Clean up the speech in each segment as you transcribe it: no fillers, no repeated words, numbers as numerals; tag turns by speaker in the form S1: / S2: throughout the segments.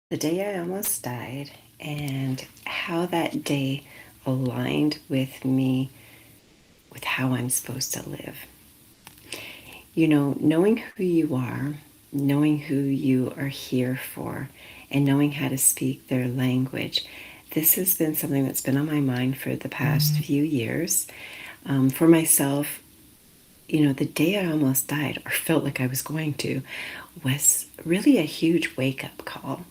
S1: The day I almost died, and how that day aligned with me, with how I'm supposed to live. You know, knowing who you are, knowing who you are here for, and knowing how to speak their language. This has been something that's been on my mind for the past few years. For myself, you know, the day I almost died, or felt like I was going to, was really a huge wake up call.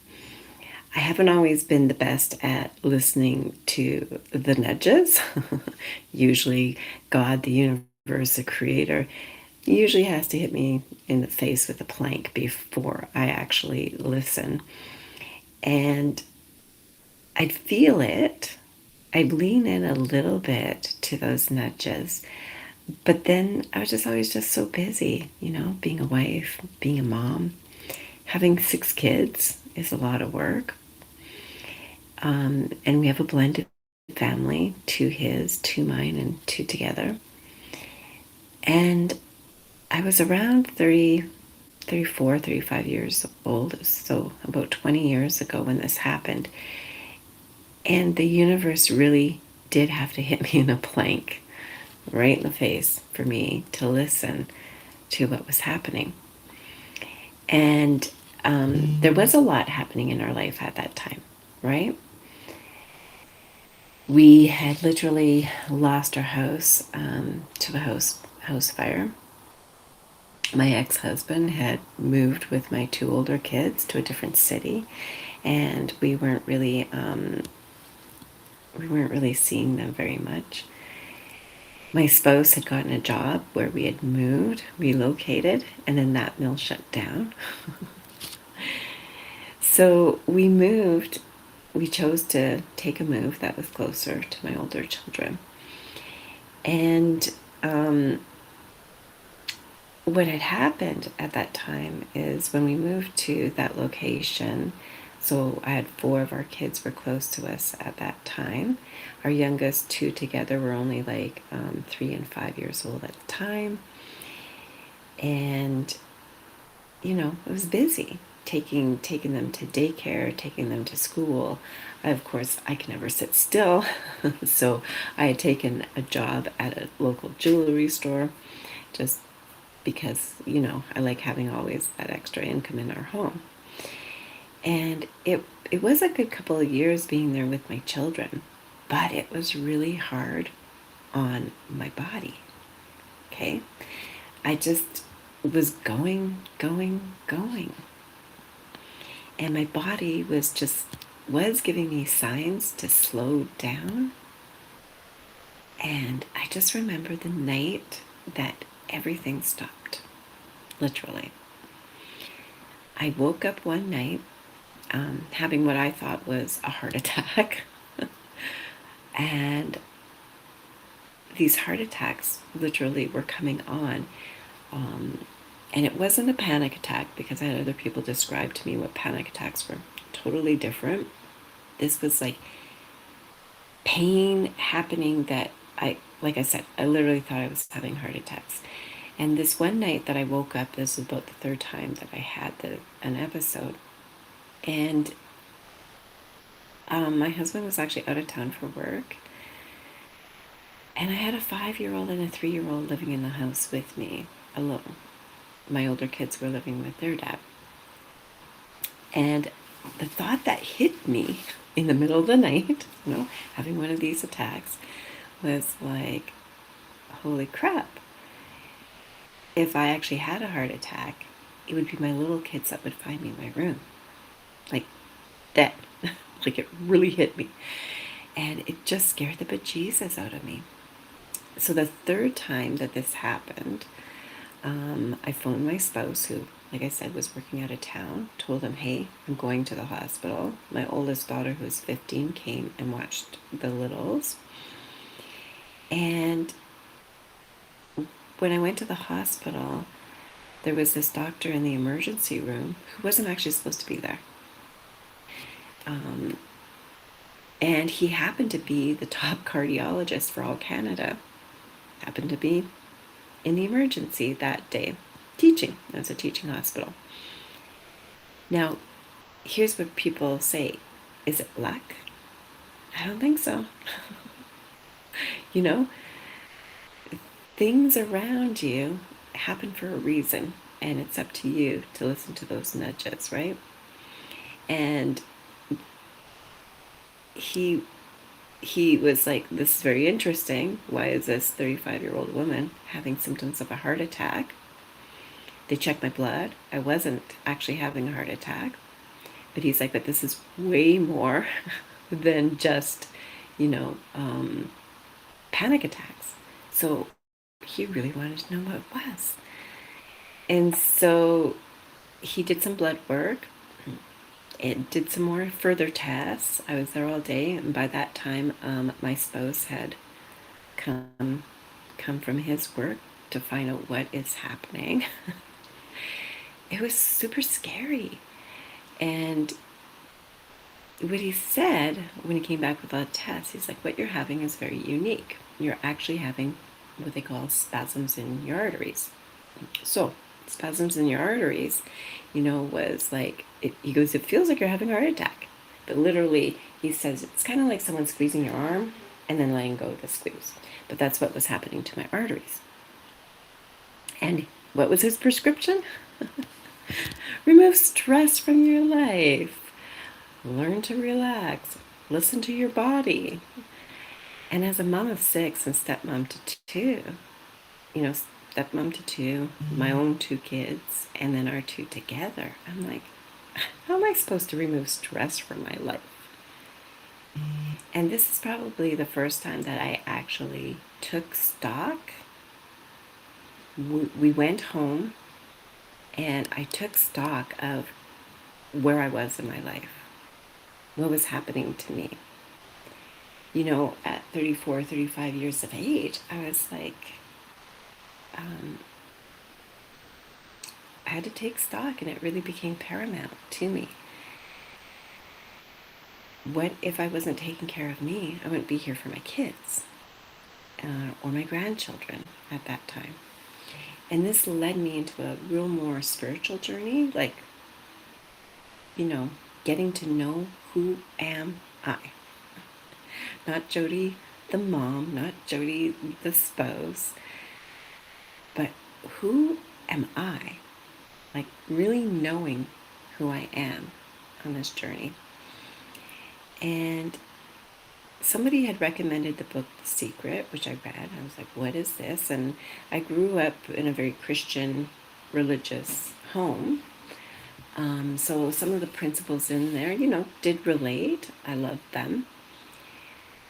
S1: I haven't always been the best at listening to the nudges. Usually, God, the universe, the creator, usually has to hit me in the face with a plank before I actually listen. And I'd feel it. I'd lean in a little bit to those nudges. But then I was just always just so busy, you know, being a wife, being a mom. Having 6 kids is a lot of work. And we have a blended family, 2 his, 2 mine, and 2 together. And I was around 30, 34, 35 years old, so about 20 years ago when this happened. And the universe really did have to hit me in a plank right in the face for me to listen to what was happening. And there was a lot happening in our life at that time, right? We had literally lost our house to the house fire. My ex-husband had moved with my 2 older kids to a different city, and we weren't really seeing them very much. My spouse had gotten a job where we had moved, relocated, and then that mill shut down. So we moved. We chose to take a move that was closer to my older children. And what had happened at that time is when we moved to that location, so I had 4 of our kids were close to us at that time. Our youngest 2 together were only like 3 and 5 years old at the time. And, you know, it was busy taking them to daycare, taking them to school. Of course, I can never sit still. So I had taken a job at a local jewelry store just because, you know, I like having always that extra income in our home. And it was a good couple of years being there with my children, but it was really hard on my body. Okay? I just was going. And my body was giving me signs to slow down. And I just remember the night that everything stopped, literally. I woke up one night having what I thought was a heart attack. And these heart attacks literally were coming on. And it wasn't a panic attack, because I had other people describe to me what panic attacks were. Totally different. This was like pain happening that like I said, I literally thought I was having heart attacks. And this one night that I woke up, this was about the 3rd time that I had an episode. And my husband was actually out of town for work. And I had a 5-year-old and a 3-year-old living in the house with me alone. My older kids were living with their dad. And the thought that hit me in the middle of the night, you know, having one of these attacks, was like, holy crap. If I actually had a heart attack, it would be my little kids that would find me in my room. Like, dead. Like, it really hit me. And it just scared the bejesus out of me. So the 3rd time that this happened, I phoned my spouse, who, like I said, was working out of town, told him, hey, I'm going to the hospital. My oldest daughter, who was 15, came and watched the littles. And when I went to the hospital, there was this doctor in the emergency room who wasn't actually supposed to be there. And he happened to be the top cardiologist for all Canada. Happened to be in the emergency that day, teaching. It was a teaching hospital. Now, here's what people say. Is it luck? I don't think so. You know, things around you happen for a reason, and it's up to you to listen to those nudges, right? And he he was like, this is very interesting. Why is this 35-year-old woman having symptoms of a heart attack? They checked my blood. I wasn't actually having a heart attack. But he's like, but this is way more than just, you know, panic attacks. So he really wanted to know what it was. And so he did some blood work and did some more further tests. I was there all day, and by that time, my spouse had come from his work to find out what is happening. It was super scary. And what he said when he came back with a test, he's like, what you're having is very unique. You're actually having what they call spasms in your arteries. So, spasms in your arteries, was like, he goes, it feels like you're having a heart attack. But literally, he says, it's kind of like someone squeezing your arm and then letting go of the squeeze. But that's what was happening to my arteries. And what was his prescription? Remove stress from your life. Learn to relax. Listen to your body. And as a mom of 6 and stepmom to 2, stepmom to 2, my own 2 kids, and then our 2 together, I'm like, how am I supposed to remove stress from my life? And this is probably the first time that I actually took stock. We went home and I took stock of where I was in my life, what was happening to me. At 34, 35 years of age, I was like, I had to take stock, and it really became paramount to me. What if I wasn't taking care of me? I wouldn't be here for my kids or my grandchildren at that time. And this led me into a real more spiritual journey, like, getting to know who am I. Not Jody the mom, not Jody the spouse, but who am I? Like really knowing who I am on this journey. And somebody had recommended the book The Secret, which I read. I was like, what is this? And I grew up in a very Christian, religious home. So some of the principles in there, did relate. I loved them.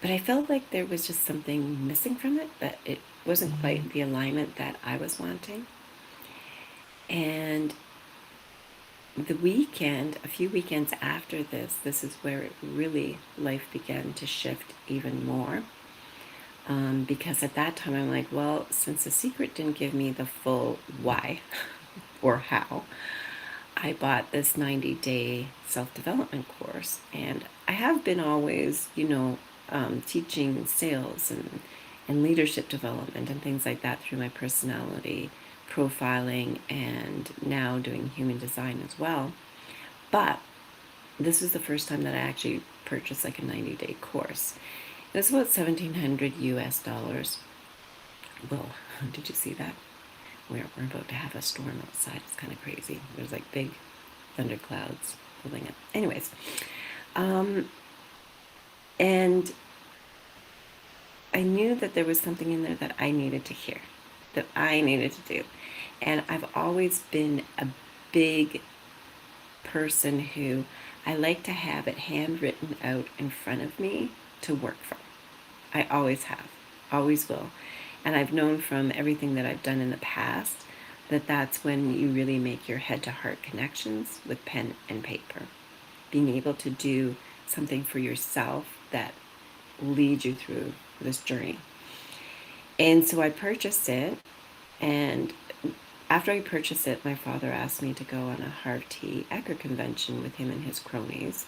S1: But I felt like there was just something missing from it, that it wasn't quite the alignment that I was wanting. And a few weekends after this is where it really, life began to shift even more. Because at that time I'm like, well, since The Secret didn't give me the full why or how, I bought this 90-day self-development course. And I have been always, teaching sales and leadership development and things like that through my personality profiling, and now doing human design as well. But this was the first time that I actually purchased like a 90-day course. It was about $1,700 US. Whoa, did you see that? We're about to have a storm outside. It's kind of crazy. There's like big thunderclouds pulling up. Anyways, and I knew that there was something in there that I needed to hear, that I needed to do. And I've always been a big person who I like to have it handwritten out in front of me to work from. I always have, always will. And I've known from everything that I've done in the past that that's when you really make your head-to-heart connections with pen and paper. Being able to do something for yourself that leads you through this journey. And so I purchased it, and after I purchased it, my father asked me to go on a Harvey Ecker convention with him and his cronies.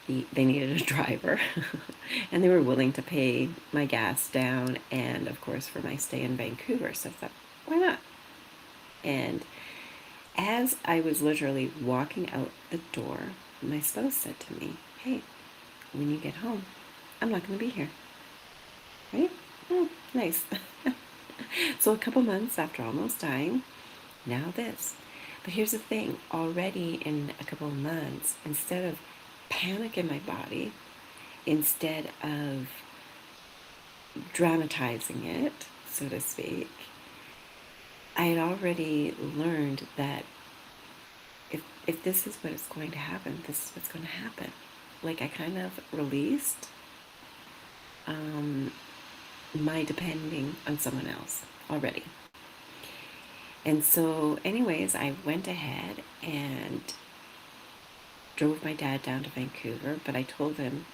S1: They needed a driver, and they were willing to pay my gas down and, of course, for my stay in Vancouver. So I thought, why not? And as I was literally walking out the door, my spouse said to me, hey, when you get home, I'm not going to be here. Right? Oh, nice. So a couple months after almost dying, now this. But here's the thing, already in a couple of months, instead of panic in my body, instead of dramatizing it, so to speak, I had already learned that if this is what is going to happen, this is what's going to happen. Like I kind of released my depending on someone else already. And so, anyways, I went ahead and drove my dad down to Vancouver, but I told him,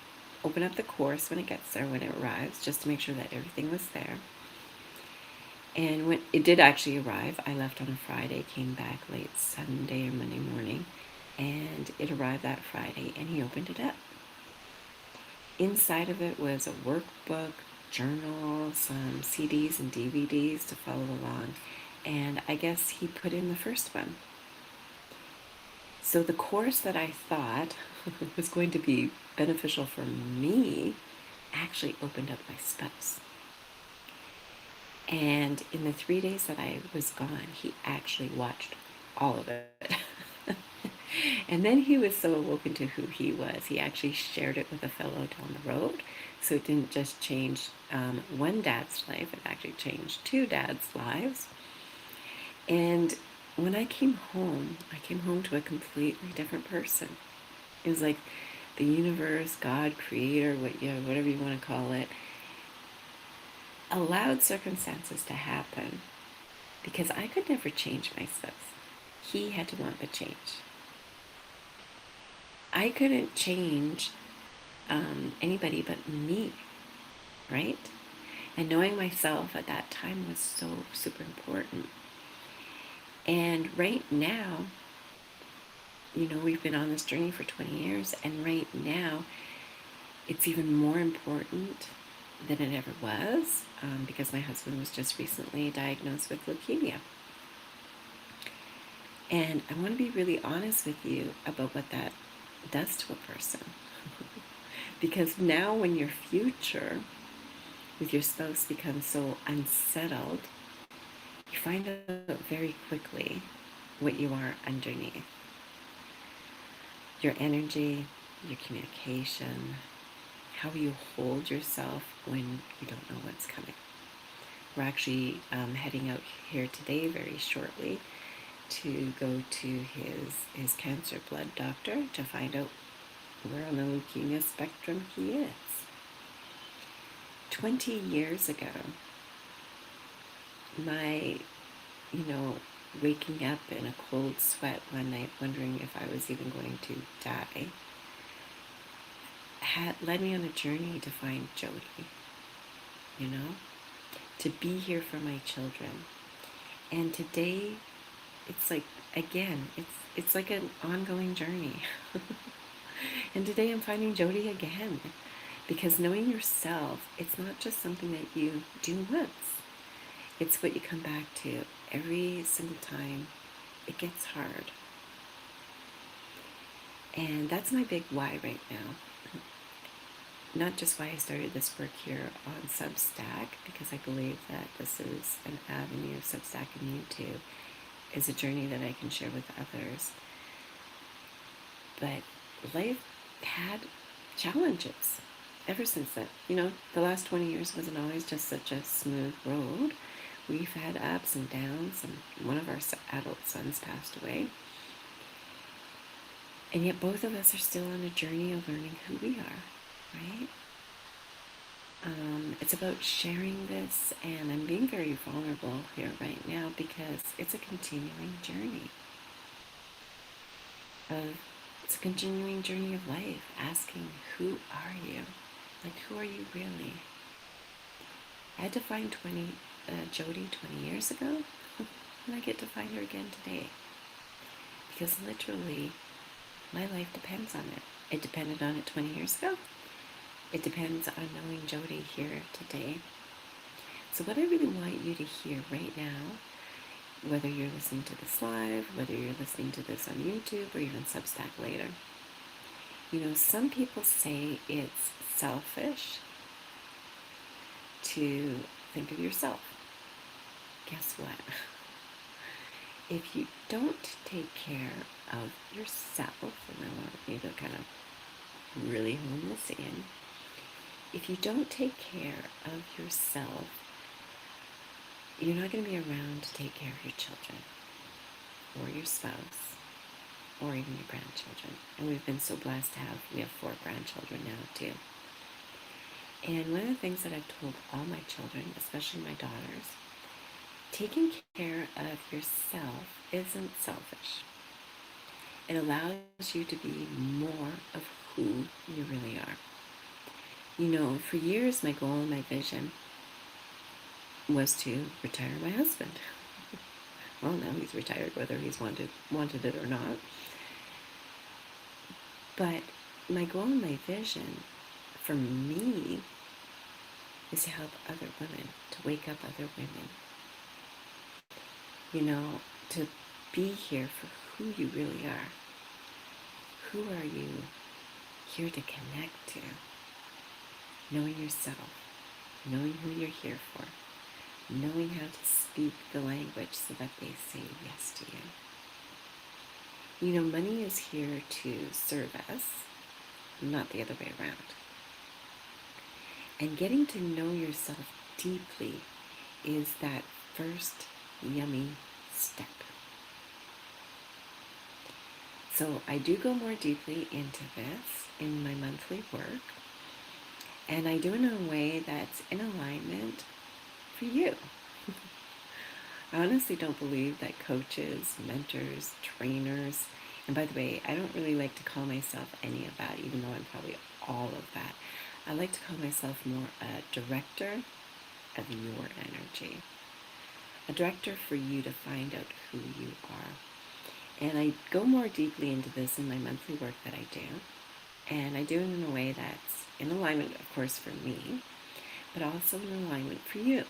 S1: open up the course when it gets there, when it arrives, just to make sure that everything was there. And when it did actually arrive, I left on a Friday, came back late Sunday or Monday morning, and it arrived that Friday, and he opened it up. Inside of it was a workbook, journal, some CDs and DVDs to follow along, and I guess he put in the first one. So the course that I thought was going to be beneficial for me actually opened up my spouse. And in the 3 days that I was gone, he actually watched all of it. And then he was so awoken to who he was, he actually shared it with a fellow down the road. So it didn't just change one dad's life, it actually changed two dads' lives. And when I came home to a completely different person. It was like the universe, God, creator, whatever you want to call it, allowed circumstances to happen because I could never change myself. He had to want the change. I couldn't change anybody but me, right? And knowing myself at that time was so super important. And right now, we've been on this journey for 20 years, and right now, it's even more important than it ever was because my husband was just recently diagnosed with leukemia. And I want to be really honest with you about what that does to a person. Because now when your future with your spouse becomes so unsettled, you find out very quickly what you are underneath. Your energy, your communication, how you hold yourself when you don't know what's coming. We're actually heading out here today very shortly to go to his cancer blood doctor to find out where on the leukemia spectrum he is. 20 years ago, my, waking up in a cold sweat one night wondering if I was even going to die had led me on a journey to find Jody, to be here for my children. And today, it's like, again, it's like an ongoing journey. And today I'm finding Jody again. Because knowing yourself, it's not just something that you do once. It's what you come back to every single time it gets hard. And that's my big why right now. Not just why I started this work here on Substack, because I believe that this is an avenue, Substack and YouTube, is a journey that I can share with others. But life had challenges ever since then. The last 20 years wasn't always just such a smooth road. We've had ups and downs, and one of our adult sons passed away. And yet both of us are still on a journey of learning who we are, right? It's about sharing this, and I'm being very vulnerable here right now because it's a continuing journey. It's a continuing journey of life, asking, who are you? Like, who are you really? I had to find Jody 20 years ago, and I get to find her again today. Because literally, my life depends on it. It depended on it 20 years ago. It depends on knowing Jody here today. So what I really want you to hear right now, whether you're listening to this live, whether you're listening to this on YouTube or even Substack later, Some people say it's selfish to think of yourself. Guess what? If you don't take care of yourself, and I want you to kind of really hone this in, if you don't take care of yourself, you're not going to be around to take care of your children or your spouse or even your grandchildren. And we've been so blessed we have 4 grandchildren now too. And one of the things that I've told all my children, especially my daughters, taking care of yourself isn't selfish. It allows you to be more of who you really are. For years, my goal and my vision was to retire my husband. Well, now he's retired, whether he's wanted it or not. But my goal and my vision for me is to help other women, to wake up other women. To be here for who you really are. Who are you here to connect to? Knowing yourself, knowing who you're here for, knowing how to speak the language so that they say yes to you. Money is here to serve us, not the other way around. And getting to know yourself deeply is that first yummy step. So I do go more deeply into this in my monthly work, and I do it in a way that's in alignment for you. I honestly don't believe that coaches, mentors, trainers, and by the way, I don't really like to call myself any of that, even though I'm probably all of that. I like to call myself more a director of your energy. A director for you to find out who you are. And I go more deeply into this in my monthly work that I do. And I do it in a way that's in alignment, of course, for me, but also in alignment for you.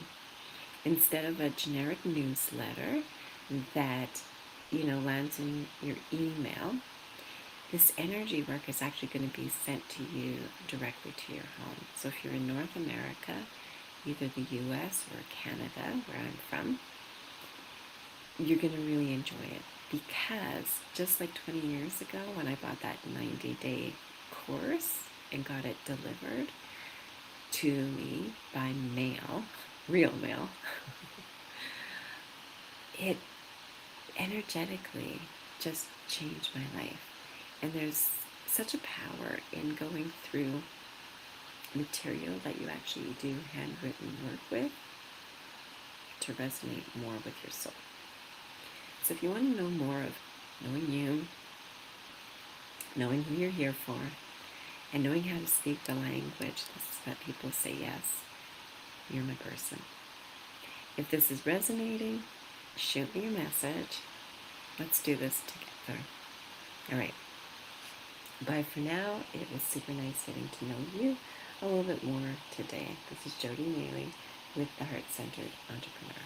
S1: Instead of a generic newsletter that, lands in your email, this energy work is actually going to be sent to you directly to your home. So if you're in North America, either the US or Canada, where I'm from, you're going to really enjoy it. Because just like 20 years ago when I bought that 90-day course and got it delivered to me by mail, real mail, it energetically just changed my life. And there's such a power in going through material that you actually do handwritten work with to resonate more with your soul. So if you want to know more of knowing you, knowing who you're here for, and knowing how to speak the language that people say yes, you're my person. If this is resonating, shoot me a message. Let's do this together. All right. Bye for now. It was super nice getting to know you a little bit more today. This is Jody Maley with the Heart Centered Entrepreneur.